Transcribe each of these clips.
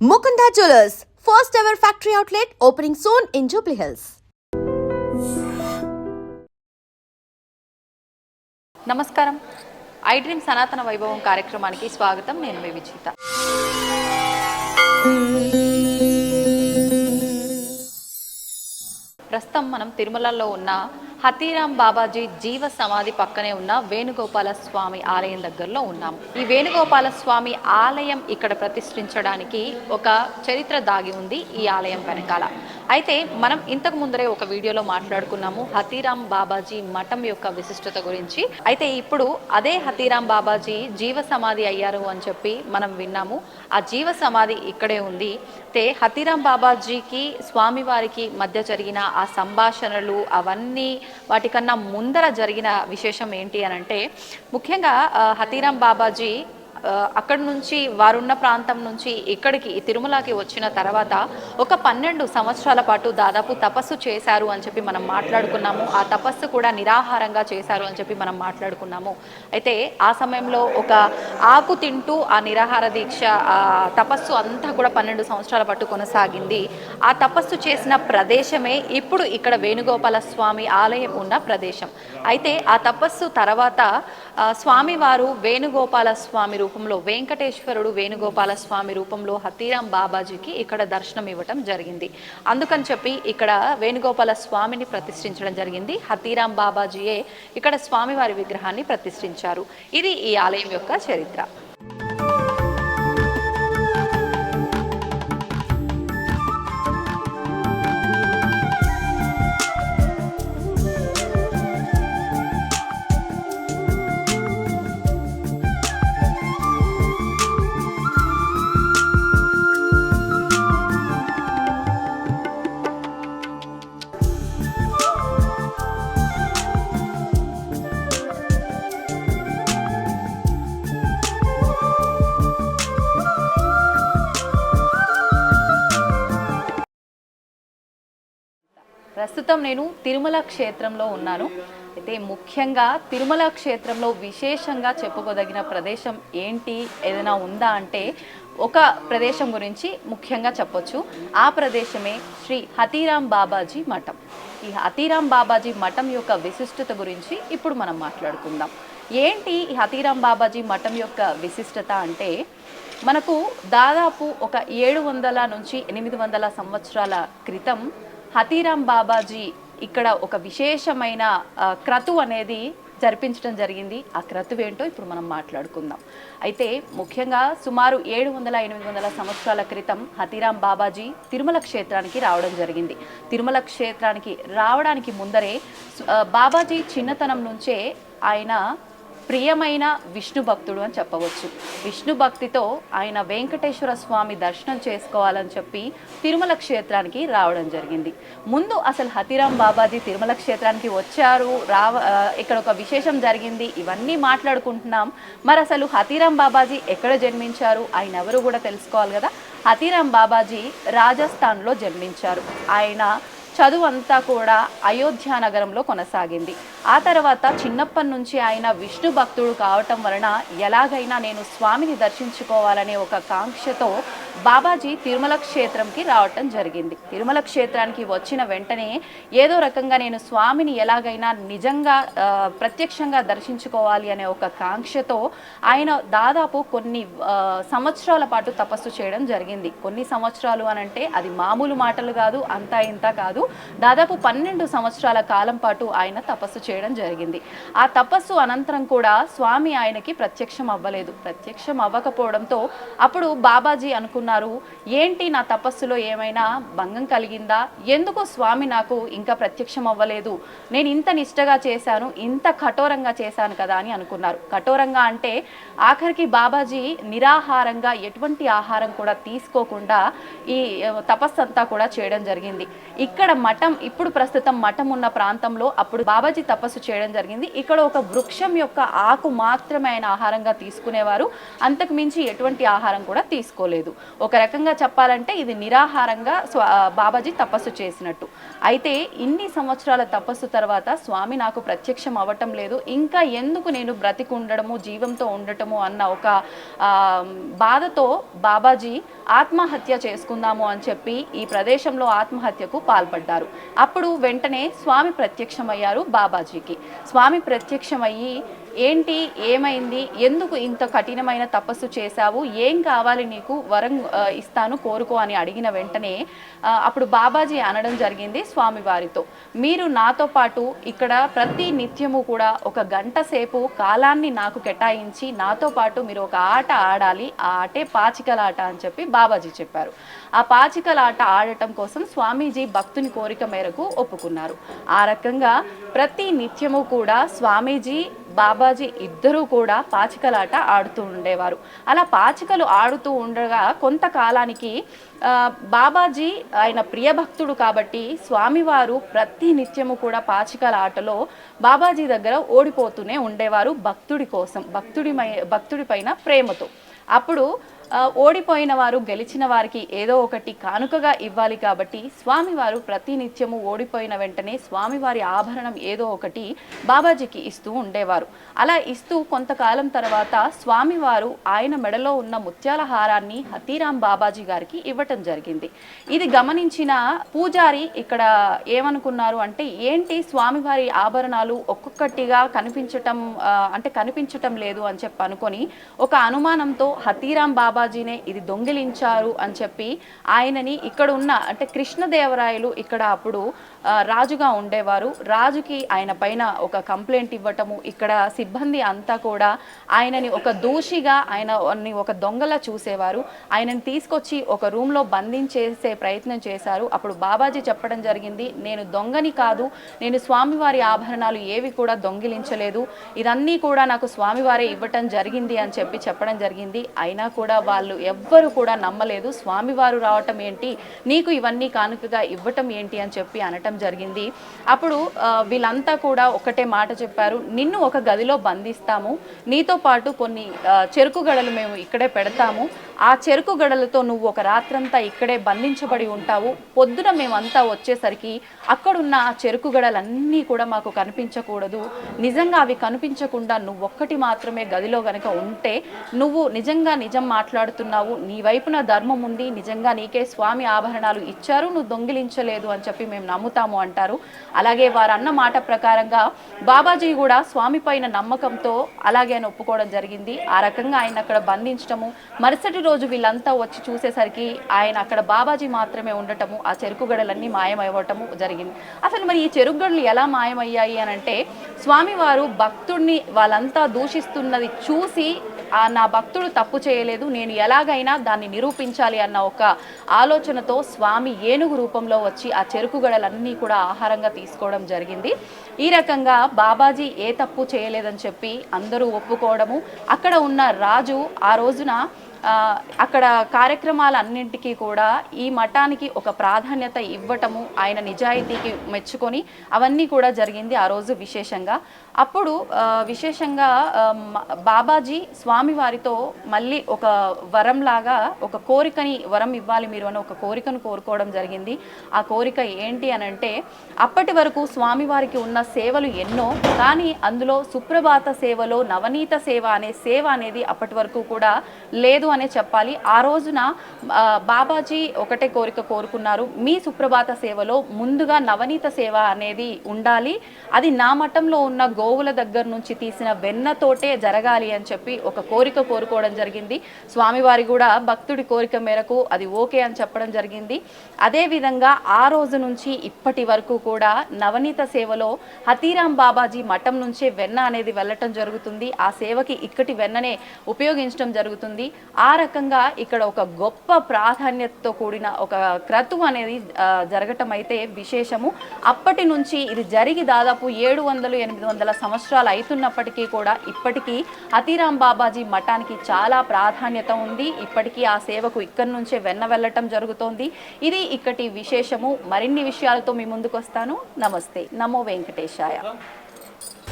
Mukunda Jewelers, first ever factory outlet opening soon in Jubilee Hills. నమస్కారం. I dream సనాతన వైభవం కార్యక్రమానికి స్వాగతం. నేను మీ విచిత. ప్రస్తుతం మనం తిరుమలలో ఉన్న హతీరాం బాబాజీ జీవ సమాధి పక్కనే ఉన్న వేణుగోపాల స్వామి ఆలయం దగ్గరలో ఉన్నాము. ఈ వేణుగోపాల స్వామి ఆలయం ఇక్కడ ప్రతిష్ఠించడానికి ఒక చరిత్ర దాగి ఉంది ఈ ఆలయం వెనకాల. అయితే మనం ఇంతకు ముందరే ఒక వీడియోలో మాట్లాడుకున్నాము హతీరాం బాబాజీ మఠం యొక్క విశిష్టత గురించి. అయితే ఇప్పుడు అదే హతీరాం బాబాజీ జీవ సమాధి అయ్యారు అని చెప్పి మనం విన్నాము. ఆ జీవ సమాధి ఇక్కడే ఉంది. అయితే హతీరాం బాబాజీకి స్వామివారికి మధ్య జరిగిన ఆ సంభాషణలు అవన్నీ వాటికన్నా ముందర జరిగిన విశేషం ఏంటి అని అంటే, ముఖ్యంగా హతీరాం బాబాజీ అక్కడి నుంచి వారున్న ప్రాంతం నుంచి ఇక్కడికి తిరుమలకి వచ్చిన తర్వాత ఒక 12 సంవత్సరాల పాటు దాదాపు తపస్సు చేశారు అని చెప్పి మనం మాట్లాడుకున్నాము. ఆ తపస్సు కూడా నిరాహారంగా చేశారు అని చెప్పి మనం మాట్లాడుకున్నాము. అయితే ఆ సమయంలో ఒక ఆకు తింటూ ఆ నిరాహార దీక్ష తపస్సు అంతా కూడా 12 సంవత్సరాల పాటు కొనసాగింది. ఆ తపస్సు చేసిన ప్రదేశమే ఇప్పుడు ఇక్కడ వేణుగోపాల స్వామి ఆలయం ఉన్న ప్రదేశం. అయితే ఆ తపస్సు తర్వాత స్వామివారు వేణుగోపాల స్వామి రూపంలో, వెంకటేశ్వరుడు వేణుగోపాల స్వామి రూపంలో హతీరాం బాబాజీకి ఇక్కడ దర్శనం ఇవ్వటం జరిగింది. అందుకని చెప్పి ఇక్కడ వేణుగోపాల స్వామిని ప్రతిష్ఠించడం జరిగింది. హతీరాం బాబాజీయే ఇక్కడ స్వామివారి విగ్రహాన్ని ప్రతిష్ఠించారు. ఇది ఈ ఆలయం యొక్క చరిత్ర. ప్రస్తుతం నేను తిరుమల క్షేత్రంలో ఉన్నాను. అయితే ముఖ్యంగా తిరుమల క్షేత్రంలో విశేషంగా చెప్పుకోదగిన ప్రదేశం ఏంటి, ఏదైనా ఉందా అంటే ఒక ప్రదేశం గురించి ముఖ్యంగా చెప్పొచ్చు. ఆ ప్రదేశమే శ్రీ హతీరాం బాబాజీ మఠం. ఈ హతీరాం బాబాజీ మఠం యొక్క విశిష్టత గురించి ఇప్పుడు మనం మాట్లాడుకుందాం. ఏంటి ఈ హతీరాం బాబాజీ మఠం యొక్క విశిష్టత అంటే, మనకు దాదాపు ఒక 700 నుంచి 800 సంవత్సరాల క్రితం హతీరాం బాబాజీ ఇక్కడ ఒక విశేషమైన క్రతువు అనేది జరిపించడం జరిగింది. ఆ క్రతువు ఏంటో ఇప్పుడు మనం మాట్లాడుకుందాం. అయితే ముఖ్యంగా సుమారు 700-800 సంవత్సరాల క్రితం హతీరాం బాబాజీ తిరుమల క్షేత్రానికి రావడం జరిగింది. తిరుమల క్షేత్రానికి రావడానికి ముందరే బాబాజీ చిన్నతనం నుంచే ఆయన ప్రియమైన విష్ణు భక్తుడు అని చెప్పవచ్చు. విష్ణు భక్తితో ఆయన వెంకటేశ్వర స్వామి దర్శనం చేసుకోవాలని చెప్పి తిరుమల క్షేత్రానికి రావడం జరిగింది. ముందు అసలు హతీరాం బాబాజీ తిరుమల క్షేత్రానికి వచ్చారు, ఇక్కడ ఒక విశేషం జరిగింది, ఇవన్నీ మాట్లాడుకుంటున్నాం. మరి అసలు హతీరాం బాబాజీ ఎక్కడ జన్మించారు, ఆయన ఎవరు కూడా తెలుసుకోవాలి కదా. హతీరాం బాబాజీ రాజస్థాన్లో జన్మించారు. ఆయన చదువు అంతా కూడా అయోధ్య నగరంలో కొనసాగింది. ఆ తర్వాత చిన్నప్పటి నుంచి ఆయన విష్ణు భక్తుడు కావటం వలన ఎలాగైనా నేను స్వామిని దర్శించుకోవాలనే ఒక కాంక్షతో బాబాజీ తిరుమల క్షేత్రంకి రావటం జరిగింది. తిరుమల క్షేత్రానికి వచ్చిన వెంటనే ఏదో రకంగా నేను స్వామిని ఎలాగైనా నిజంగా ప్రత్యక్షంగా దర్శించుకోవాలి అనే ఒక కాంక్షతో ఆయన దాదాపు కొన్ని సంవత్సరాల పాటు తపస్సు చేయడం జరిగింది. కొన్ని సంవత్సరాలు అనంటే అది మామూలు మాటలు కాదు, అంతా ఇంత కాదు. దాదాపు 12 సంవత్సరాల కాలం పాటు ఆయన తపస్సు చేయడం జరిగింది. ఆ తపస్సు అనంతరం కూడా స్వామి ఆయనకి ప్రత్యక్షం అవ్వలేదు. ప్రత్యక్షం అవ్వకపోవడంతో అప్పుడు బాబాజీ అనుకున్నారు, ఏంటి నా తపస్సులో ఏమైనా భంగం కలిగిందా, ఎందుకు స్వామి నాకు ఇంకా ప్రత్యక్షం అవ్వలేదు, నేను ఇంత నిష్టగా చేశాను, ఇంత కఠోరంగా చేశాను కదా అని అనుకున్నారు. కఠోరంగా అంటే ఆఖరికి బాబాజీ నిరాహారంగా ఎటువంటి ఆహారం కూడా తీసుకోకుండా ఈ తపస్సు అంతా కూడా చేయడం జరిగింది. ఇక్కడ మఠం ఇప్పుడు ప్రస్తుతం మఠం ఉన్న ప్రాంతంలో అప్పుడు బాబాజీ తపస్సు చేయడం జరిగింది. ఇక్కడ ఒక వృక్షం యొక్క ఆకు మాత్రమే ఆయన ఆహారంగా తీసుకునేవారు. అంతకు మించి ఎటువంటి ఆహారం కూడా తీసుకోలేదు. ఒక రకంగా చెప్పాలంటే ఇది నిరాహారంగా బాబాజీ తపస్సు చేసినట్టు. అయితే ఇన్ని సంవత్సరాల తపస్సు తర్వాత స్వామి నాకు ప్రత్యక్షం అవ్వటం లేదు, ఇంకా ఎందుకు నేను బ్రతికి ఉండడము జీవంతో ఉండటము అన్న ఒక బాధతో బాబాజీ ఆత్మహత్య చేసుకుందాము అని చెప్పి ఈ ప్రదేశంలో ఆత్మహత్యకు పాల్పడ్డారు. అప్పుడు వెంటనే స్వామి ప్రత్యక్షమయ్యారు బాబాజీకి. స్వామి ప్రత్యక్షమయ్యి ఏంటి, ఏమైంది, ఎందుకు ఇంత కఠినమైన తపస్సు చేశావు, ఏం కావాలి నీకు, వరం ఇస్తాను కోరుకో అని అడిగిన వెంటనే అప్పుడు బాబాజీ అనడం జరిగింది స్వామివారితో, మీరు నాతో పాటు ఇక్కడ ప్రతి నిత్యము కూడా 1 గంట సేపు కాలాన్ని నాకు కేటాయించి నాతో పాటు మీరు ఒక ఆట ఆడాలి, ఆ ఆటే పాచికల ఆట అని చెప్పి బాబాజీ చెప్పారు. ఆ పాచికల ఆట ఆడటం కోసం స్వామీజీ భక్తుని కోరిక మేరకు ఒప్పుకున్నారు. ఆ రకంగా ప్రతి నిత్యము కూడా స్వామీజీ బాబాజీ ఇద్దరూ కూడా పాచికలాట ఆడుతూ ఉండేవారు. అలా పాచికలు ఆడుతూ ఉండగా కొంతకాలానికి బాబాజీ ఆయన ప్రియభక్తుడు కాబట్టి స్వామివారు ప్రతి నిత్యము కూడా పాచికల ఆటలో బాబాజీ దగ్గర ఓడిపోతూనే ఉండేవారు భక్తుడి కోసం, భక్తుడి పైన ప్రేమతో. అప్పుడు ఓడిపోయిన వారు గెలిచిన వారికి ఏదో ఒకటి కానుకగా ఇవ్వాలి కాబట్టి స్వామివారు ప్రతినిత్యము ఓడిపోయిన వెంటనే స్వామివారి ఆభరణం ఏదో ఒకటి బాబాజీకి ఇస్తూ ఉండేవారు. అలా ఇస్తూ కొంతకాలం తర్వాత స్వామివారు ఆయన మెడలో ఉన్న ముత్యాల హారాన్ని హతీరాం బాబాజీ గారికి ఇవ్వటం జరిగింది. ఇది గమనించిన పూజారి ఇక్కడ ఏమనుకున్నారు అంటే, ఏంటి స్వామివారి ఆభరణాలు ఒక్కొక్కటిగా కనిపించటం లేదు అని చెప్పి అనుకొని ఒక అనుమానంతో హతీరాం బాబాజీనే ఇది దొంగిలించారు అని చెప్పి ఆయనని ఇక్కడ ఉన్న అంటే కృష్ణదేవరాయలు ఇక్కడ అప్పుడు రాజుగా ఉండేవారు. రాజుకి ఆయన పైన ఒక కంప్లైంట్ ఇవ్వటము, ఇక్కడ సిబ్బంది అంతా కూడా ఆయనని ఒక దోషిగా ఆయనని ఒక దొంగలా చూసేవారు. ఆయనని తీసుకొచ్చి ఒక రూమ్లో బంధించేసే ప్రయత్నం చేశారు. అప్పుడు బాబాజీ చెప్పడం జరిగింది, నేను దొంగని కాదు, నేను స్వామివారి ఆభరణాలు ఏవి కూడా దొంగిలించలేదు, ఇదన్నీ కూడా నాకు స్వామివారే ఇవ్వటం జరిగింది అని చెప్పడం జరిగింది. అయినా కూడా వాళ్ళు ఎవ్వరు కూడా నమ్మలేదు. స్వామివారు రావటం ఏంటి, నీకు ఇవన్నీ కానుకగా ఇవ్వటం ఏంటి అని చెప్పి అనటం జరిగింది. అప్పుడు వీళ్ళంతా కూడా ఒకటే మాట చెప్పారు, నిన్ను ఒక గదిలో బంధిస్తాము, నీతో పాటు కొన్ని చెరుకు గడలు మేము ఇక్కడే పెడతాము, ఆ చెరుకు గడలతో నువ్వు ఒక రాత్రంతా ఇక్కడే బంధించబడి ఉంటావు, పొద్దున మేమంతా వచ్చేసరికి అక్కడున్న ఆ చెరుకు గడలన్నీ కూడా మాకు కనిపించకూడదు, నిజంగా అవి కనిపించకుండా నువ్వు ఒక్కటి మాత్రమే గదిలో గనక ఉంటే నువ్వు నిజంగా నిజం మాట్లాడుతున్నావు, నీ వైపున ధర్మం ఉంది, నిజంగా నీకే స్వామి ఆభరణాలు ఇచ్చారు, నువ్వు దొంగిలించలేదు అని చెప్పి మేము నమ్ముతాము అంటారు. అలాగే వారు అన్న మాట ప్రకారంగా బాబాజీ కూడా స్వామి పైన నమ్మకంతో అలాగే అని ఒప్పుకోవడం జరిగింది. ఆ రకంగా ఆయన అక్కడ బంధించటము, మరుసటి రోజు వీళ్ళంతా వచ్చి చూసేసరికి ఆయన అక్కడ బాబాజీ మాత్రమే ఉండటము, ఆ చెరుకు గడలన్నీ మాయమవ్వటము జరిగింది. అసలు మరి ఈ చెరుకు గడలు ఎలా మాయమయ్యాయి అని అంటే, స్వామివారు భక్తుడిని వాళ్ళంతా దూషిస్తున్నది చూసి నా భక్తుడు తప్పు చేయలేదు, నేను ఎలాగైనా దాన్ని నిరూపించాలి అన్న ఒక ఆలోచనతో స్వామి ఏనుగు రూపంలో వచ్చి ఆ చెరుకు గడలన్నీ కూడా ఆహారంగా తీసుకోవడం జరిగింది. ఈ రకంగా బాబాజీ ఏ తప్పు చేయలేదని చెప్పి అందరూ ఒప్పుకోవడము, అక్కడ ఉన్న రాజు ఆ రోజున అక్కడ కార్యక్రమాలన్నింటికీ కూడా ఈ మఠానికి ఒక ప్రాధాన్యత ఇవ్వటము, ఆయన నిజాయితీకి మెచ్చుకొని అవన్నీ కూడా జరిగింది ఆ రోజు విశేషంగా. అప్పుడు విశేషంగా బాబాజీ స్వామివారితో మళ్ళీ ఒక వరంలాగా ఒక కోరికని, వరం ఇవ్వాలి మీరు అని ఒక కోరికను కోరుకోవడం జరిగింది. ఆ కోరిక ఏంటి అని అంటే, అప్పటి వరకు స్వామివారికి ఉన్న సేవలు ఎన్నో, కానీ అందులో సుప్రభాత సేవలో నవనీత సేవ అనే సేవ అనేది అప్పటి వరకు కూడా లేదు అనే చెప్పాలి. ఆ రోజున బాబాజీ ఒకటే కోరిక కోరుకున్నారు, మీ సుప్రభాత సేవలో ముందుగా నవనీత సేవ అనేది ఉండాలి, అది నా మఠంలో ఉన్న గోవుల దగ్గర నుంచి తీసిన వెన్నతోటే జరగాలి అని చెప్పి ఒక కోరిక కోరుకోవడం జరిగింది. స్వామివారి కూడా భక్తుడి కోరిక మేరకు అది ఓకే అని చెప్పడం జరిగింది. అదేవిధంగా ఆ రోజు నుంచి ఇప్పటి వరకు కూడా నవనీత సేవలో హతీరాం బాబాజీ మఠం నుంచే వెన్న అనేది వెళ్ళటం జరుగుతుంది. ఆ సేవకి ఇక్కటి వెన్ననే ఉపయోగించడం జరుగుతుంది. ఆ రకంగా ఇక్కడ ఒక గొప్ప ప్రాధాన్యతతో కూడిన ఒక క్రతువు అనేది జరగటం అయితే విశేషము. అప్పటి నుంచి ఇది జరిగి దాదాపు 700-800 సంవత్సరాలు అవుతున్నప్పటికీ కూడా ఇప్పటికీ అతిరామ్ బాబాజీ మఠానికి చాలా ప్రాధాన్యత ఉంది. ఇప్పటికీ ఆ సేవకు ఇక్కడి నుంచే వెళ్ళటం జరుగుతోంది. ఇది ఇక్కడి విశేషము. మరిన్ని విషయాలతో మీ ముందుకు వస్తాను. నమస్తే. నమో వెంకటేశాయ.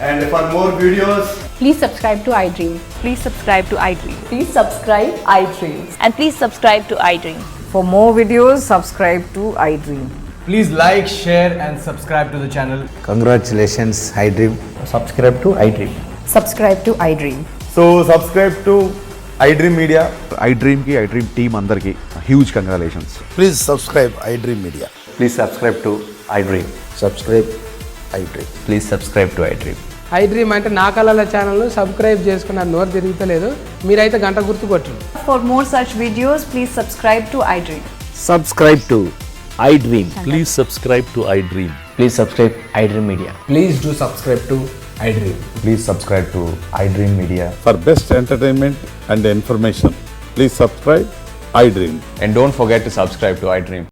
And for more videos, Please subscribe to iDream. Please subscribe to iDream. Please subscribe iDream. And please subscribe to iDream. For more videos, subscribe to iDream. please like, share and subscribe to the channel. Congratulations, iDream. Subscribe to iDream. Subscribe to iDream. So subscribe to iDream Media. iDream की iDream team अंदर की huge congratulations. Please subscribe iDream Media. Please subscribe to iDream. Subscribe iDream. Please subscribe to iDream. iDream అంటే నా కళల channel subscribe చేసుకున్న నోరు తిరుగుతలేదు, మీరైతే గంట గుర్తు కొట్టండి. For more such videos, please subscribe to iDream. Subscribe to iDream. Please subscribe to iDream. Please subscribe iDream Media. Please do subscribe to iDream. Please subscribe to iDream Media. For best entertainment and information, please subscribe iDream. And don't forget to subscribe to iDream.